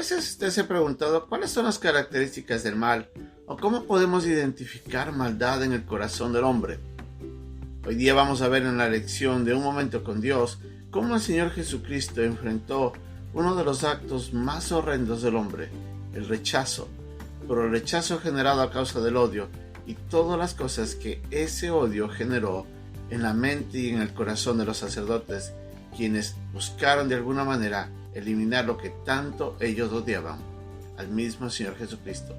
veces usted se ha preguntado cuáles son las características del mal o cómo podemos identificar maldad en el corazón del hombre. Hoy día vamos a ver en la lección de Un Momento con Dios cómo el Señor Jesucristo enfrentó uno de los actos más horrendos del hombre, el rechazo, pero el rechazo generado a causa del odio y todas las cosas que ese odio generó en la mente y en el corazón de los sacerdotes, quienes buscaron de alguna manera eliminar lo que tanto ellos odiaban, al mismo Señor Jesucristo.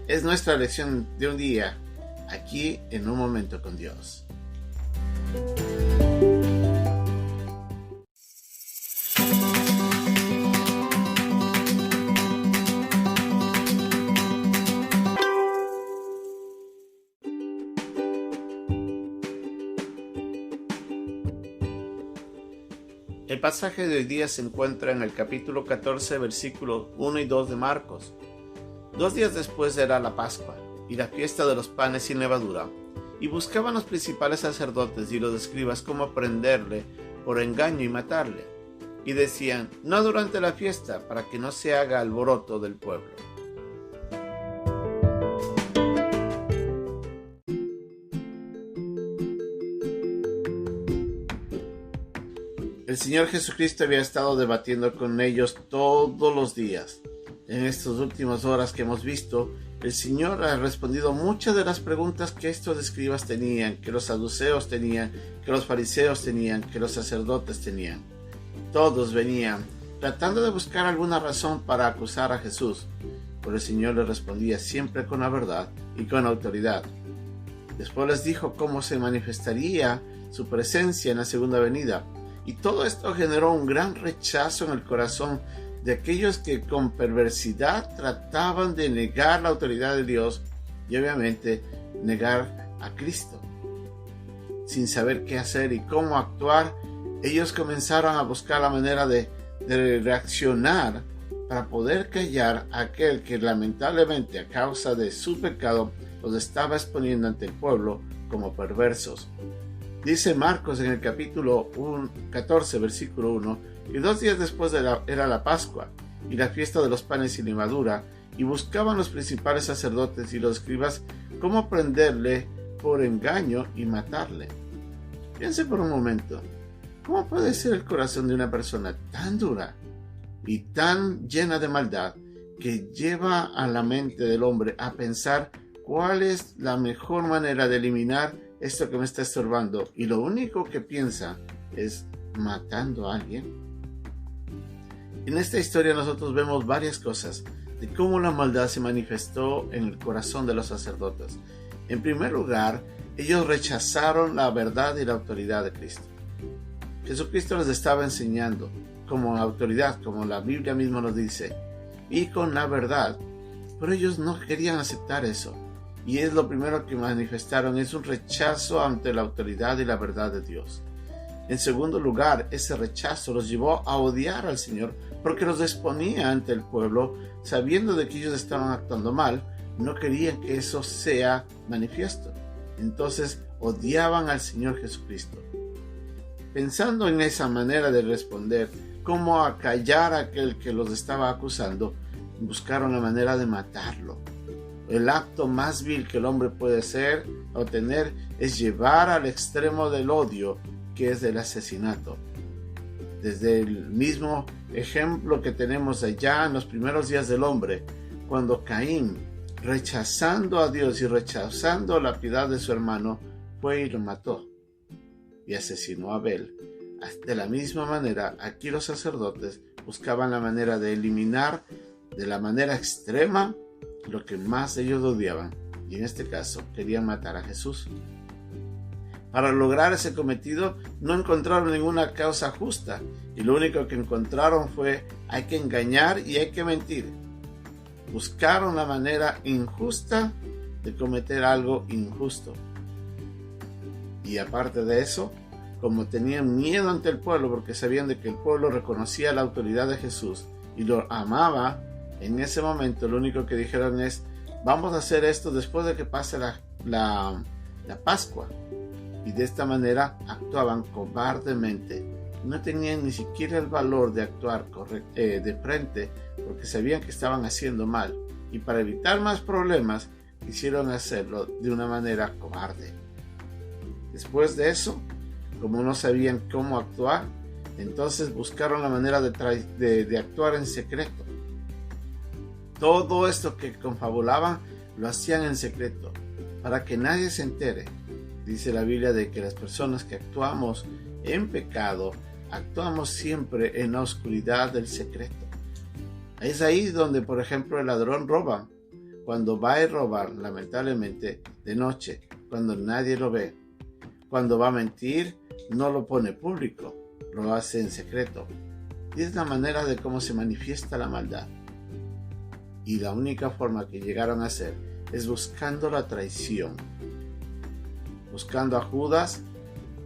Es nuestra lección de un día, aquí en Un Momento con Dios. El pasaje de hoy día se encuentra en el capítulo 14, versículos 1 y 2 de Marcos. 2 días después era la Pascua y la fiesta de los panes sin levadura, y buscaban los principales sacerdotes y los escribas cómo prenderle por engaño y matarle. Y decían: no durante la fiesta, para que no se haga alboroto del pueblo. El Señor Jesucristo había estado debatiendo con ellos todos los días. En estas últimas horas que hemos visto, el Señor ha respondido muchas de las preguntas que estos escribas tenían, que los saduceos tenían, que los fariseos tenían, que los sacerdotes tenían. Todos venían tratando de buscar alguna razón para acusar a Jesús, pero el Señor les respondía siempre con la verdad y con autoridad. Después les dijo cómo se manifestaría su presencia en la segunda venida. Y todo esto generó un gran rechazo en el corazón de aquellos que con perversidad trataban de negar la autoridad de Dios y obviamente negar a Cristo. Sin saber qué hacer y cómo actuar, ellos comenzaron a buscar la manera de reaccionar para poder callar a aquel que lamentablemente a causa de su pecado los estaba exponiendo ante el pueblo como perversos. Dice Marcos en el capítulo 14, versículo 1, y 2 días después era la Pascua y la fiesta de los panes sin levadura, y buscaban los principales sacerdotes y los escribas cómo prenderle por engaño y matarle. Piense por un momento, ¿cómo puede ser el corazón de una persona tan dura y tan llena de maldad que lleva a la mente del hombre a pensar cuál es la mejor manera de eliminar esto que me está estorbando, y lo único que piensa es matando a alguien? En esta historia nosotros vemos varias cosas de cómo la maldad se manifestó en el corazón de los sacerdotes. En primer lugar, ellos rechazaron la verdad y la autoridad de Cristo. Jesucristo les estaba enseñando como autoridad, como la Biblia misma nos dice, y con la verdad, pero ellos no querían aceptar eso. Y es lo primero que manifestaron, es un rechazo ante la autoridad y la verdad de Dios. En segundo lugar, ese rechazo los llevó a odiar al Señor porque los exponía ante el pueblo, sabiendo de que ellos estaban actuando mal, no querían que eso sea manifiesto. Entonces odiaban al Señor Jesucristo. Pensando en esa manera de responder, cómo acallar a aquel que los estaba acusando, buscaron la manera de matarlo. El acto más vil que el hombre puede hacer o tener es llevar al extremo del odio, que es del asesinato. Desde el mismo ejemplo que tenemos allá en los primeros días del hombre, cuando Caín, rechazando a Dios y rechazando la piedad de su hermano, fue y lo mató y asesinó a Abel. De la misma manera, aquí los sacerdotes buscaban la manera de eliminar de la manera extrema lo que más ellos odiaban, y en este caso querían matar a Jesús. Para lograr ese cometido no encontraron ninguna causa justa, y lo único que encontraron fue: hay que engañar y hay que mentir. Buscaron la manera injusta de cometer algo injusto. Y aparte de eso, como tenían miedo ante el pueblo porque sabían de que el pueblo reconocía la autoridad de Jesús y lo amaba, en ese momento lo único que dijeron es: vamos a hacer esto después de que pase la Pascua. Y de esta manera actuaban cobardemente no tenían ni siquiera el valor de actuar de frente porque sabían que estaban haciendo mal, y para evitar más problemas quisieron hacerlo de una manera cobarde. Después de eso, como no sabían cómo actuar, entonces buscaron la manera de actuar en secreto. Todo esto que confabulaban lo hacían en secreto, para que nadie se entere. Dice la Biblia de que las personas que actuamos en pecado, actuamos siempre en la oscuridad del secreto. Es ahí donde, por ejemplo, el ladrón roba. Cuando va a robar, lamentablemente, de noche, cuando nadie lo ve. Cuando va a mentir, no lo pone público, lo hace en secreto. Y es la manera de cómo se manifiesta la maldad. Y la única forma que llegaron a hacer es buscando la traición. Buscando a Judas,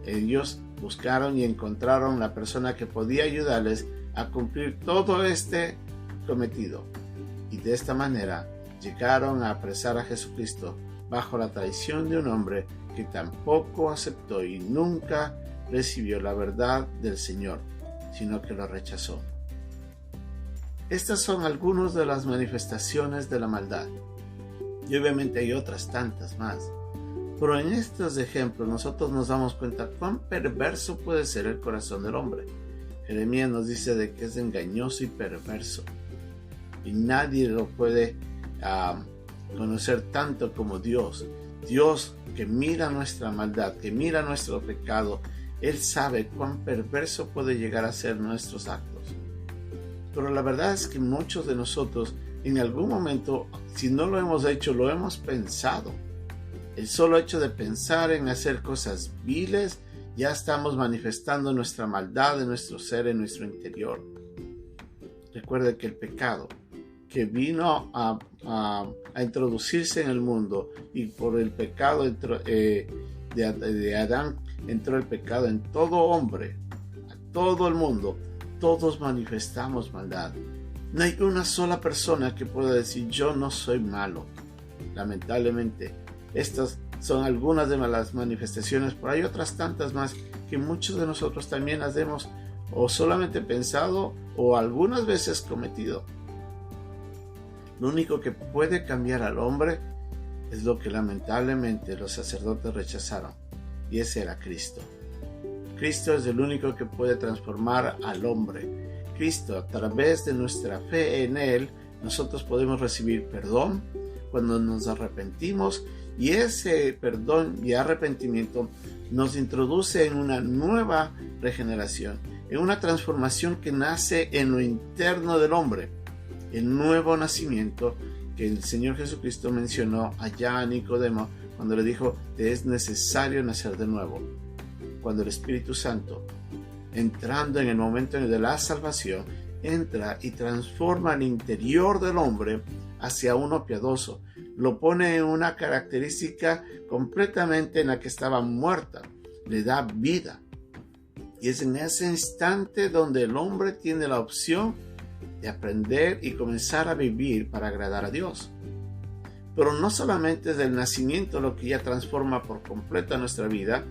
ellos buscaron y encontraron la persona que podía ayudarles a cumplir todo este cometido. Y de esta manera llegaron a apresar a Jesucristo bajo la traición de un hombre que tampoco aceptó y nunca recibió la verdad del Señor, sino que lo rechazó. Estas son algunas de las manifestaciones de la maldad. Y obviamente hay otras tantas más. Pero en estos ejemplos nosotros nos damos cuenta cuán perverso puede ser el corazón del hombre. Jeremías nos dice de que es engañoso y perverso. Y nadie lo puede conocer tanto como Dios. Dios, que mira nuestra maldad, que mira nuestro pecado, Él sabe cuán perverso puede llegar a ser nuestros actos. Pero la verdad es que muchos de nosotros en algún momento, si no lo hemos hecho, lo hemos pensado. El solo hecho de pensar en hacer cosas viles, ya estamos manifestando nuestra maldad en nuestro ser, en nuestro interior. Recuerde que el pecado que vino a introducirse en el mundo, y por el pecado de Adán entró el pecado en todo hombre, a todo el mundo. Todos manifestamos maldad. No hay una sola persona que pueda decir yo no soy malo. Lamentablemente, estas son algunas de las manifestaciones, pero hay otras tantas más que muchos de nosotros también las hemos o solamente pensado o algunas veces cometido. Lo único que puede cambiar al hombre es lo que lamentablemente los sacerdotes rechazaron, y ese era Cristo. Cristo es el único que puede transformar al hombre. Cristo, a través de nuestra fe en Él, nosotros podemos recibir perdón cuando nos arrepentimos, y ese perdón y arrepentimiento nos introduce en una nueva regeneración, en una transformación que nace en lo interno del hombre, el nuevo nacimiento que el Señor Jesucristo mencionó allá a Nicodemo cuando le dijo que es necesario nacer de nuevo. Cuando el Espíritu Santo, entrando en el momento de la salvación, entra y transforma el interior del hombre hacia uno piadoso, lo pone en una característica completamente en la que estaba muerta, le da vida. Y es en ese instante donde el hombre tiene la opción de aprender y comenzar a vivir para agradar a Dios. Pero no solamente es el nacimiento lo que ya transforma por completo nuestra vida,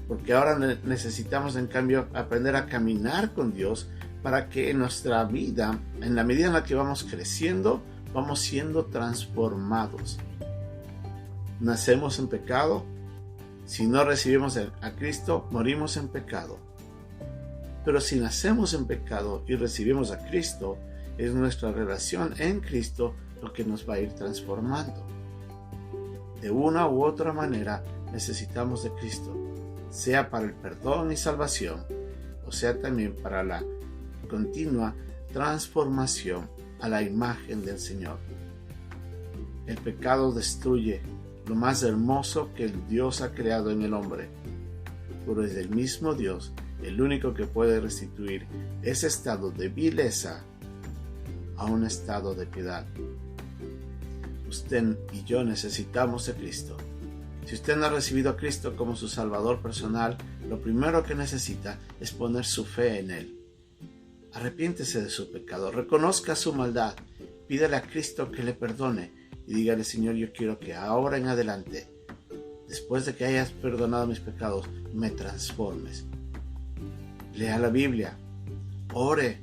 porque ahora necesitamos en cambio aprender a caminar con Dios para que en nuestra vida, en la medida en la que vamos creciendo, vamos siendo transformados. Nacemos en pecado. Si no recibimos a Cristo, morimos en pecado. Pero si nacemos en pecado y recibimos a Cristo, es nuestra relación en Cristo lo que nos va a ir transformando. De una u otra manera necesitamos de Cristo, sea para el perdón y salvación, o sea también para la continua transformación a la imagen del Señor. El pecado destruye lo más hermoso que el Dios ha creado en el hombre, pero es el mismo Dios el único que puede restituir ese estado de vileza a un estado de piedad. Usted y yo necesitamos de Cristo. Si usted no ha recibido a Cristo como su Salvador personal, lo primero que necesita es poner su fe en Él. Arrepiéntese de su pecado, reconozca su maldad, pídale a Cristo que le perdone y dígale: Señor, yo quiero que ahora en adelante, después de que hayas perdonado mis pecados, me transformes. Lea la Biblia, ore,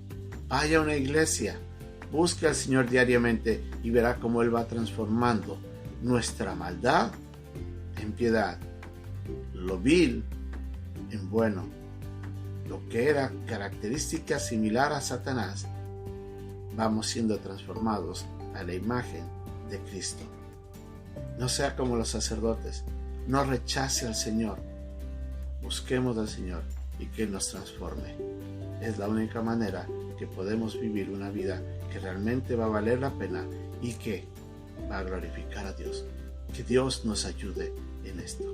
vaya a una iglesia, busque al Señor diariamente y verá cómo Él va transformando nuestra maldad en piedad, lo vil en bueno, lo que era característica similar a Satanás. Vamos siendo transformados a la imagen de Cristo. No sea como los sacerdotes, no rechace al Señor. Busquemos al Señor y que Él nos transforme. Es la única manera que podemos vivir una vida que realmente va a valer la pena y que va a glorificar a Dios. Que Dios nos ayude en esto.